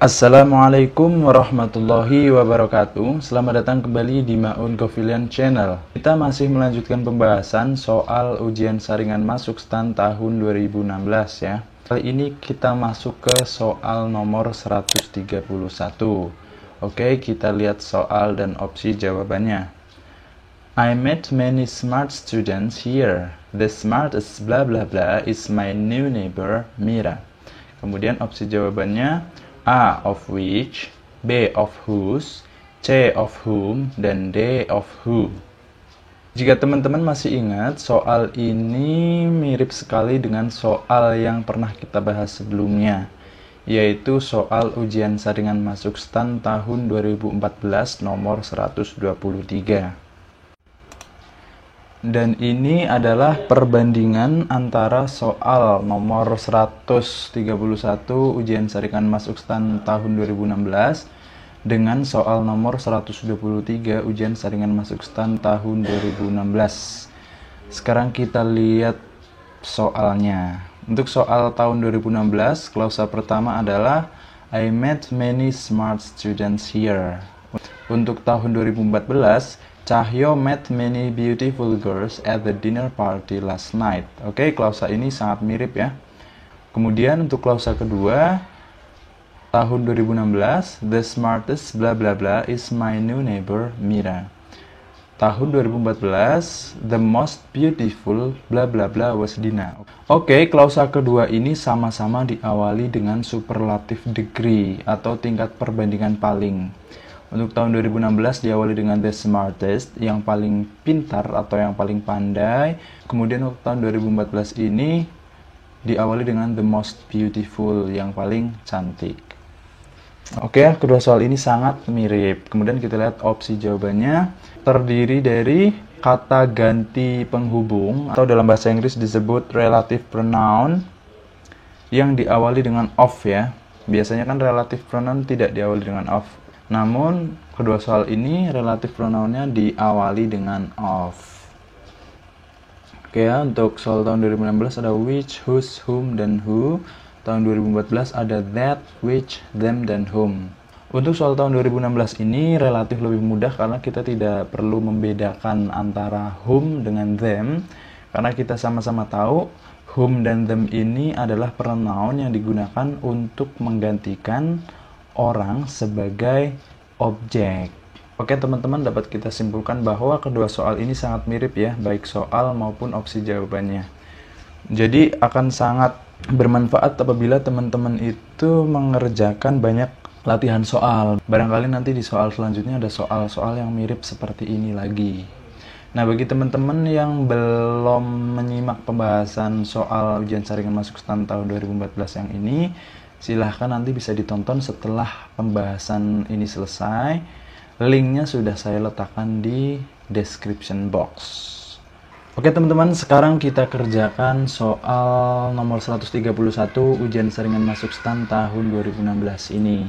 Assalamualaikum warahmatullahi wabarakatuh. Selamat datang kembali di Maun Govilian Channel. Kita masih melanjutkan pembahasan soal ujian saringan masuk STAN tahun 2016 ya. Kali ini kita masuk ke soal nomor 131. Oke, kita lihat soal dan opsi jawabannya. I met many smart students here. The smartest blah blah blah is my new neighbor Mira. Kemudian opsi jawabannya A of which, B of whose, C of whom, dan D of who. Jika teman-teman masih ingat, soal ini mirip sekali dengan soal yang pernah kita bahas sebelumnya, yaitu soal ujian saringan masuk STAN tahun 2014 nomor 123. Dan ini adalah perbandingan antara soal nomor 131 ujian saringan masuk STAN tahun 2016 dengan soal nomor 123 ujian saringan masuk STAN tahun 2016. Sekarang kita lihat soalnya. Untuk soal tahun 2016, klausa pertama adalah I met many smart students here. Untuk tahun 2014, Cahyo met many beautiful girls at the dinner party last night. Oke, klausa ini sangat mirip ya. Kemudian untuk klausa kedua, tahun 2016, the smartest blah blah blah is my new neighbor Mira. Tahun 2014, the most beautiful blah blah blah was Dina. Oke, klausa kedua ini sama-sama diawali dengan superlative degree atau tingkat perbandingan paling. Untuk tahun 2016 diawali dengan the smartest, yang paling pintar atau yang paling pandai. Kemudian untuk tahun 2014 ini diawali dengan the most beautiful, yang paling cantik. Oke, kedua soal ini sangat mirip. Kemudian kita lihat opsi jawabannya. Terdiri dari kata ganti penghubung atau dalam bahasa Inggris disebut relative pronoun yang diawali dengan of ya. Biasanya kan relative pronoun tidak diawali dengan of. Namun, kedua soal ini relatif pronounnya diawali dengan of. Oke ya, untuk soal tahun 2016 ada which, whose, whom, dan who. Tahun 2014 ada that, which, them, dan whom. Untuk soal tahun 2016 ini relatif lebih mudah karena kita tidak perlu membedakan antara whom dengan them. Karena kita sama-sama tahu whom dan them ini adalah pronoun yang digunakan untuk menggantikan orang sebagai objek. Oke teman-teman, dapat kita simpulkan bahwa kedua soal ini sangat mirip ya, baik soal maupun opsi jawabannya. Jadi akan sangat bermanfaat apabila teman-teman itu mengerjakan banyak latihan soal. Barangkali nanti di soal selanjutnya ada soal-soal yang mirip seperti ini lagi. Nah, bagi teman-teman yang belum menyimak pembahasan soal ujian saringan masuk STAN tahun 2014 yang ini, silahkan nanti bisa ditonton setelah pembahasan ini selesai. Linknya sudah saya letakkan di description box. Oke teman-teman, sekarang kita kerjakan soal nomor 131 ujian saringan masuk STAN tahun 2016 ini.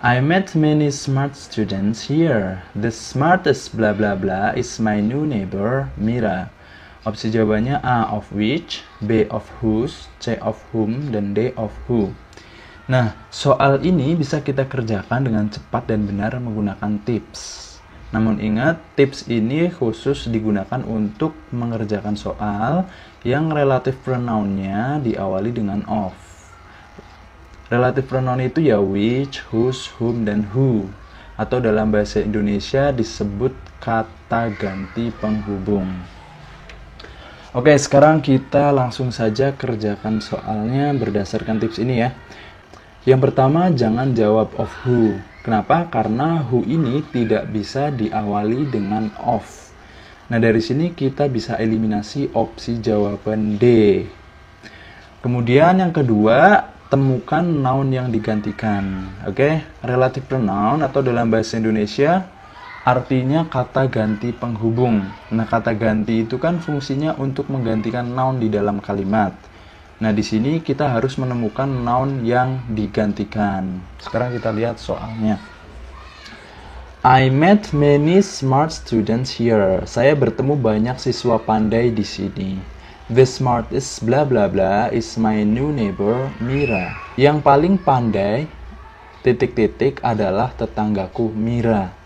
I met many smart students here. The smartest blah blah blah is my new neighbor Mira. Opsi jawabannya A of which, B of whose, C of whom, dan D of who. Nah, soal ini bisa kita kerjakan dengan cepat dan benar menggunakan tips. Namun ingat, tips ini khusus digunakan untuk mengerjakan soal yang relative pronounnya diawali dengan of. Relative pronoun itu ya which, whose, whom, dan who. Atau dalam bahasa Indonesia disebut kata ganti penghubung. Oke, sekarang kita langsung saja kerjakan soalnya berdasarkan tips ini ya. Yang pertama, jangan jawab of who. Kenapa? Karena who ini tidak bisa diawali dengan of. Nah, dari sini kita bisa eliminasi opsi jawaban D. Kemudian yang kedua, temukan noun yang digantikan. Oke, relative pronoun atau dalam bahasa Indonesia artinya kata ganti penghubung. Nah, kata ganti itu kan fungsinya untuk menggantikan noun di dalam kalimat. Nah, di sini kita harus menemukan noun yang digantikan. Sekarang kita lihat soalnya. I met many smart students here. Saya bertemu banyak siswa pandai di sini. The smartest blah blah blah is my new neighbor Mira. Yang paling pandai titik-titik adalah tetanggaku Mira.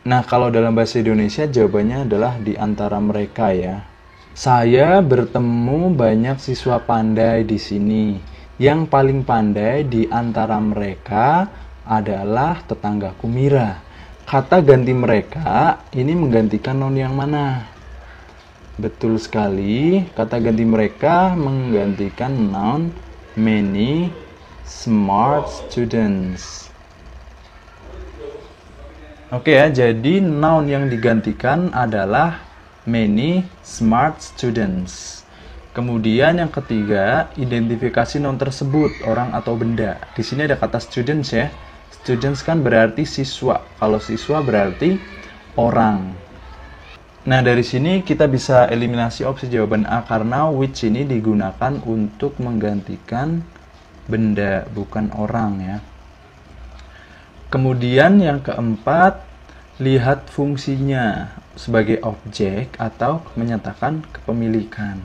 Nah, kalau dalam bahasa Indonesia jawabannya adalah di antara mereka ya. Saya bertemu banyak siswa pandai di sini. Yang paling pandai di antara mereka adalah tetanggaku Mira. Kata ganti mereka ini menggantikan noun yang mana? Betul sekali, kata ganti mereka menggantikan noun many smart students. Oke ya, jadi noun yang digantikan adalah many smart students. Kemudian yang ketiga, identifikasi noun tersebut, orang atau benda. Di sini ada kata students ya. Students kan berarti siswa. Kalau siswa berarti orang. Nah, dari sini kita bisa eliminasi opsi jawaban A karena which ini digunakan untuk menggantikan benda, bukan orang ya. Kemudian yang keempat, lihat fungsinya sebagai objek atau menyatakan kepemilikan.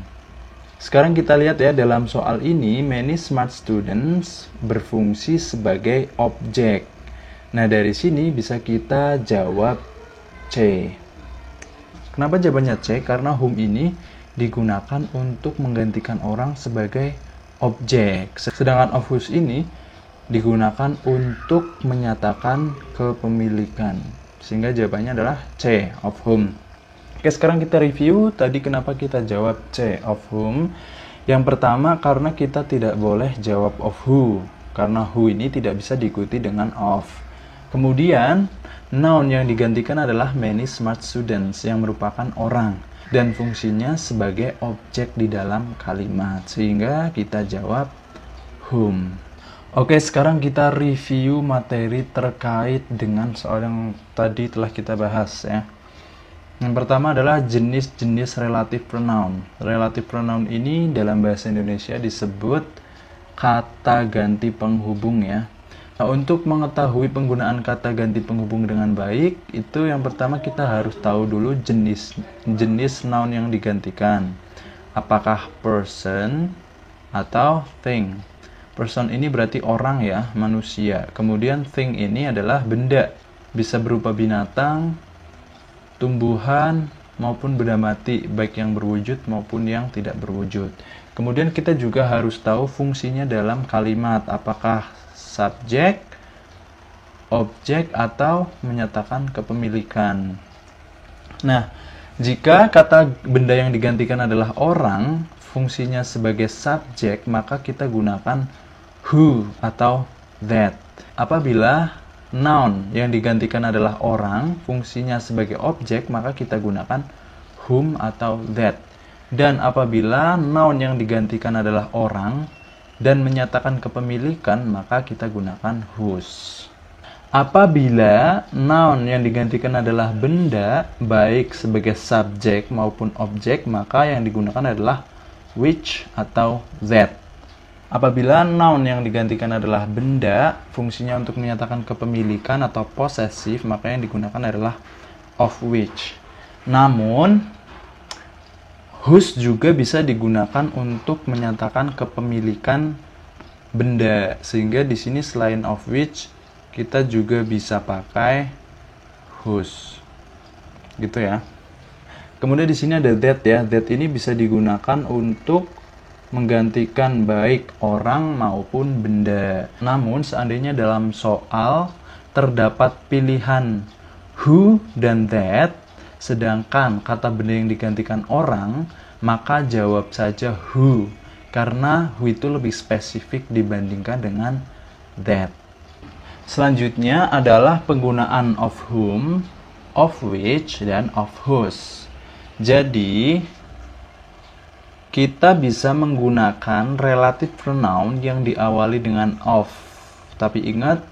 Sekarang kita lihat ya, dalam soal ini many smart students berfungsi sebagai objek. Nah, dari sini bisa kita jawab C. Kenapa jawabannya C? Karena whom ini digunakan untuk menggantikan orang sebagai objek. Sedangkan of whose ini digunakan untuk menyatakan kepemilikan. Sehingga jawabannya adalah C, of whom. Oke, sekarang kita review tadi kenapa kita jawab C, of whom. Yang pertama, karena kita tidak boleh jawab of who. Karena who ini tidak bisa diikuti dengan of. Kemudian, noun yang digantikan adalah many smart students yang merupakan orang. Dan fungsinya sebagai objek di dalam kalimat. Sehingga kita jawab whom. Oke, sekarang kita review materi terkait dengan soal yang tadi telah kita bahas ya. Yang pertama adalah jenis-jenis relative pronoun. Relative pronoun ini dalam bahasa Indonesia disebut kata ganti penghubung ya. Nah, untuk mengetahui penggunaan kata ganti penghubung dengan baik, itu yang pertama kita harus tahu dulu jenis noun yang digantikan. Apakah person atau thing. Person ini berarti orang ya, manusia. Kemudian thing ini adalah benda. Bisa berupa binatang, tumbuhan, maupun benda mati, baik yang berwujud maupun yang tidak berwujud. Kemudian kita juga harus tahu fungsinya dalam kalimat, apakah subjek, objek, atau menyatakan kepemilikan. Nah, jika kata benda yang digantikan adalah orang, fungsinya sebagai subjek, maka kita gunakan who atau that. Apabila noun yang digantikan adalah orang, fungsinya sebagai objek, maka kita gunakan whom atau that. Dan apabila noun yang digantikan adalah orang dan menyatakan kepemilikan, maka kita gunakan whose. Apabila noun yang digantikan adalah benda, baik sebagai subjek maupun objek, maka yang digunakan adalah which atau that. Apabila noun yang digantikan adalah benda, fungsinya untuk menyatakan kepemilikan atau possessive, maka yang digunakan adalah of which. Namun, whose juga bisa digunakan untuk menyatakan kepemilikan benda. Sehingga di sini selain of which, kita juga bisa pakai whose. Gitu ya. Kemudian di sini ada that ya. That ini bisa digunakan untuk menggantikan baik orang maupun benda. Namun seandainya dalam soal terdapat pilihan who dan that, sedangkan kata benda yang digantikan orang, maka jawab saja who. Karena who itu lebih spesifik dibandingkan dengan that. Selanjutnya adalah penggunaan of whom, of which, dan of whose. Jadi, kita bisa menggunakan relative pronoun yang diawali dengan of. Tapi ingat,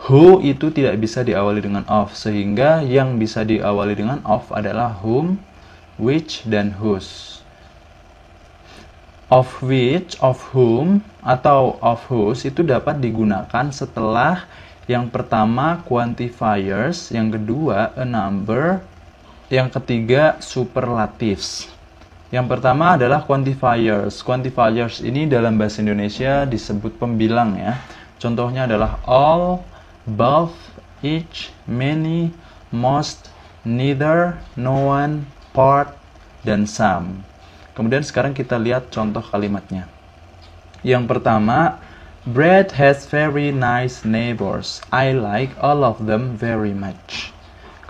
who itu tidak bisa diawali dengan of. Sehingga yang bisa diawali dengan of adalah whom, which, dan whose. Of which, of whom, atau of whose itu dapat digunakan setelah yang pertama quantifiers, yang kedua a number, yang ketiga superlatives. Yang pertama adalah quantifiers. Quantifiers ini dalam bahasa Indonesia disebut pembilang ya. Contohnya adalah all, both, each, many, most, neither, no one, part, dan some. Kemudian sekarang kita lihat contoh kalimatnya. Yang pertama, Brad has very nice neighbors. I like all of them very much.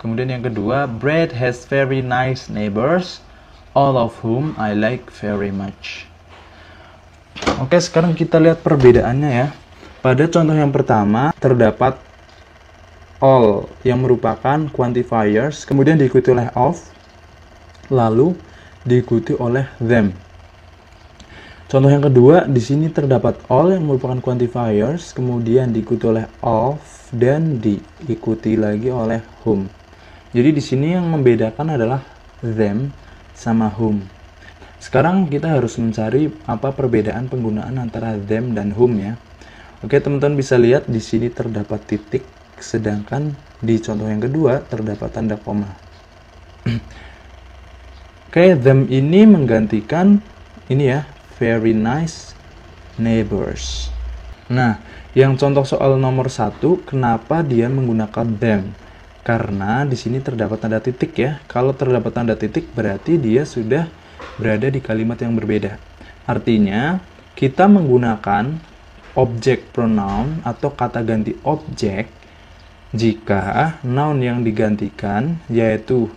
Kemudian yang kedua, Brad has very nice neighbors, all of whom I like very much. Oke, sekarang kita lihat perbedaannya ya. Pada contoh yang pertama, terdapat all yang merupakan quantifiers, kemudian diikuti oleh of, lalu diikuti oleh them. Contoh yang kedua, di sini terdapat all yang merupakan quantifiers, kemudian diikuti oleh of, dan diikuti lagi oleh whom. Jadi di sini yang membedakan adalah them sama whom. Sekarang kita harus mencari apa perbedaan penggunaan antara them dan whom ya. Oke, teman-teman bisa lihat di sini terdapat titik, sedangkan di contoh yang kedua terdapat tanda koma. Oke, them ini menggantikan ini ya, very nice neighbors. Nah, yang contoh soal nomor 1, kenapa dia menggunakan them? Karena di sini terdapat tanda titik ya. Kalau terdapat tanda titik berarti dia sudah berada di kalimat yang berbeda. Artinya, kita menggunakan objek pronoun atau kata ganti objek jika noun yang digantikan yaitu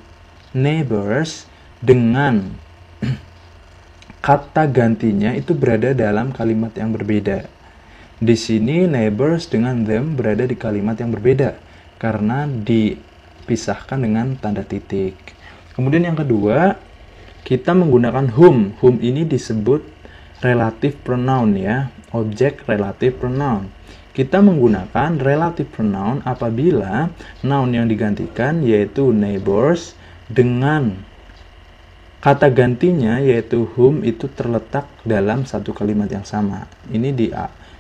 neighbors dengan kata gantinya itu berada dalam kalimat yang berbeda. Di sini neighbors dengan them berada di kalimat yang berbeda karena dipisahkan dengan tanda titik. Kemudian yang kedua, kita menggunakan whom. Whom ini disebut relative pronoun ya, objek relative pronoun. Kita menggunakan relative pronoun apabila noun yang digantikan yaitu neighbors dengan kata gantinya yaitu whom itu terletak dalam satu kalimat yang sama. Ini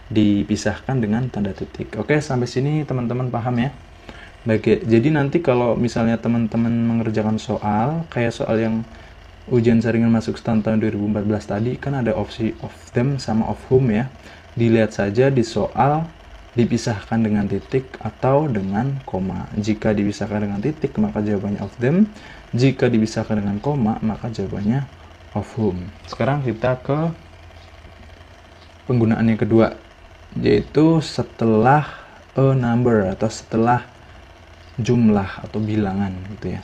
dipisahkan dengan tanda titik. Oke, sampai sini teman-teman paham ya? Baik, jadi nanti kalau misalnya teman-teman mengerjakan soal, kayak soal yang ujian saringan masuk STAN tahun 2014 tadi, kan ada opsi of them sama of whom ya. Dilihat saja di soal dipisahkan dengan titik atau dengan koma. Jika dipisahkan dengan titik, maka jawabannya of them. Jika dipisahkan dengan koma, maka jawabannya of whom. Sekarang kita ke penggunaan yang kedua, yaitu setelah a number atau setelah jumlah atau bilangan gitu ya.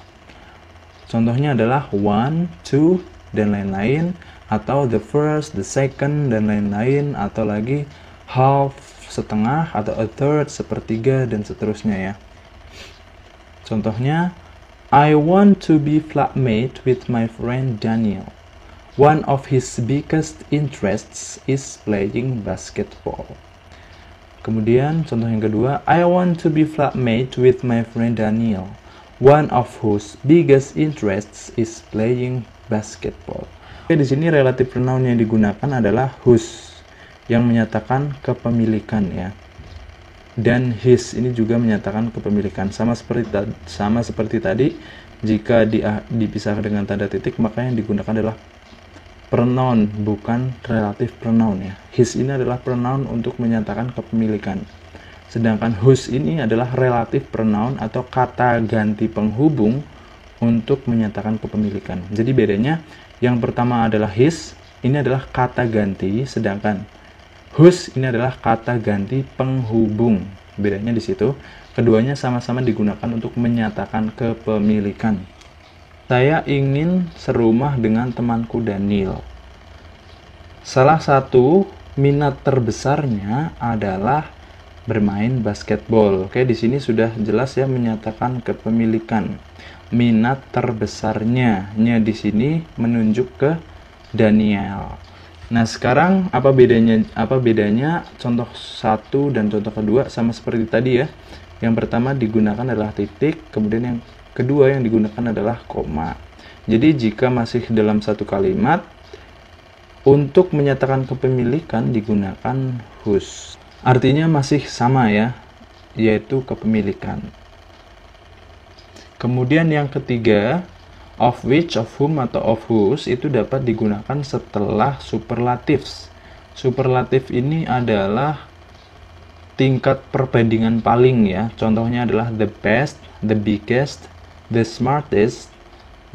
Contohnya adalah 1, 2, dan lain-lain, atau the first, the second, dan lain-lain, atau lagi half, setengah, atau a third, sepertiga, dan seterusnya ya. Contohnya, I want to be flatmate with my friend Daniel. One of his biggest interests is playing basketball. Kemudian contoh yang kedua, I want to be flatmate with my friend Daniel. One of whose biggest interests is playing basketball. Oke, di sini relative pronoun yang digunakan adalah whose yang menyatakan kepemilikan ya. Dan his ini juga menyatakan kepemilikan. Sama seperti tadi, jika dipisahkan dengan tanda titik, maka yang digunakan adalah pronoun, bukan relative pronoun ya. His ini adalah pronoun untuk menyatakan kepemilikan. Sedangkan whose ini adalah relative pronoun atau kata ganti penghubung untuk menyatakan kepemilikan. Jadi bedanya, yang pertama adalah his, ini adalah kata ganti, sedangkan whose ini adalah kata ganti penghubung. Bedanya di situ. Keduanya sama-sama digunakan untuk menyatakan kepemilikan. Saya ingin serumah dengan temanku Daniel. Salah satu minat terbesarnya adalah bermain basketball. Oke, di sini sudah jelas ya menyatakan kepemilikan. Minat terbesarnya di sini menunjuk ke Daniel. Nah, sekarang apa bedanya contoh 1 dan contoh kedua sama seperti tadi ya. Yang pertama digunakan adalah titik, kemudian yang kedua yang digunakan adalah koma. Jadi jika masih dalam satu kalimat, untuk menyatakan kepemilikan digunakan whose. Artinya masih sama ya, yaitu kepemilikan. Kemudian yang ketiga, of which, of whom, atau of whose itu dapat digunakan setelah superlatives. Superlatif ini adalah tingkat perbandingan paling ya. Contohnya adalah the best, the biggest, the smartest,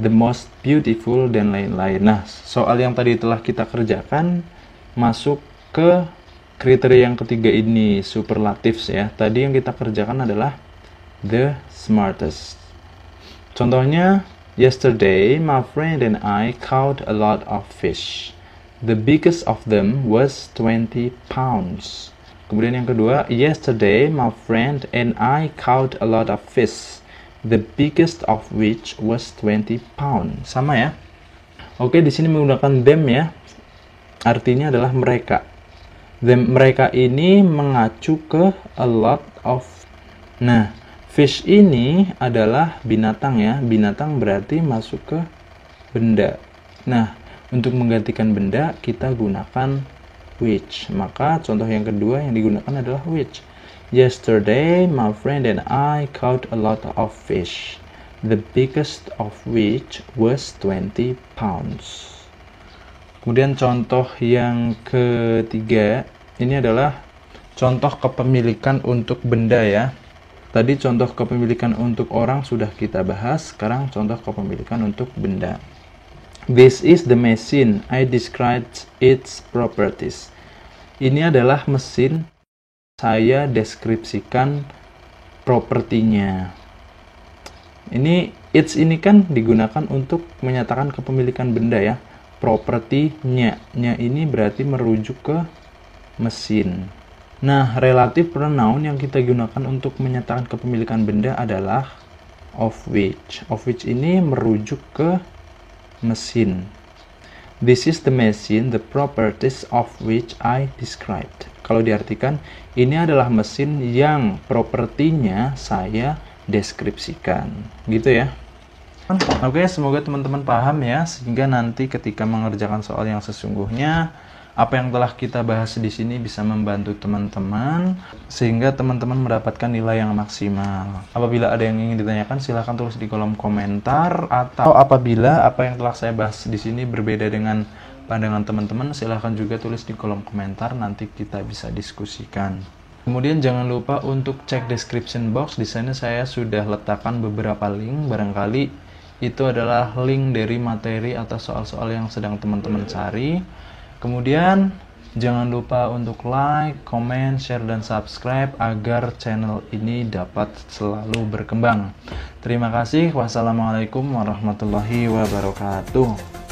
the most beautiful, dan lain-lain. Nah, soal yang tadi telah kita kerjakan masuk ke kriteria yang ketiga ini, superlatives ya. Tadi yang kita kerjakan adalah the smartest. Contohnya, yesterday my friend and I caught a lot of fish. The biggest of them was 20 pounds. Kemudian yang kedua, yesterday my friend and I caught a lot of fish, the biggest of which was 20 pounds. Sama ya. Oke, di sini menggunakan them ya. Artinya adalah mereka. Mereka ini mengacu ke a lot of. Nah, fish ini adalah binatang ya. Binatang berarti masuk ke benda. Nah, untuk menggantikan benda kita gunakan which. Maka contoh yang kedua yang digunakan adalah which. Yesterday my friend and I caught a lot of fish, the biggest of which was 20 pounds. Kemudian contoh yang ketiga ini adalah contoh kepemilikan untuk benda ya. Tadi contoh kepemilikan untuk orang sudah kita bahas, sekarang contoh kepemilikan untuk benda. This is the machine. I described its properties. Ini adalah mesin. Saya deskripsikan propertinya. Ini its ini kan digunakan untuk menyatakan kepemilikan benda ya. Propertinya. Nya ini berarti merujuk ke mesin. Nah, relative pronoun yang kita gunakan untuk menyatakan kepemilikan benda adalah of which. Of which ini merujuk ke mesin. This is the machine, the properties of which I described. Kalau diartikan, ini adalah mesin yang propertinya saya deskripsikan. Gitu ya. Oke, semoga teman-teman paham ya, sehingga nanti ketika mengerjakan soal yang sesungguhnya, apa yang telah kita bahas di sini bisa membantu teman-teman sehingga teman-teman mendapatkan nilai yang maksimal. Apabila ada yang ingin ditanyakan, silahkan tulis di kolom komentar, atau apabila apa yang telah saya bahas di sini berbeda dengan pandangan teman-teman, silahkan juga tulis di kolom komentar, nanti kita bisa diskusikan. Kemudian jangan lupa untuk cek description box. Di sana saya sudah letakkan beberapa link, barangkali itu adalah link dari materi atau soal-soal yang sedang teman-teman cari. Kemudian jangan lupa untuk like, comment, share, dan subscribe agar channel ini dapat selalu berkembang. Terima kasih. Wassalamualaikum warahmatullahi wabarakatuh.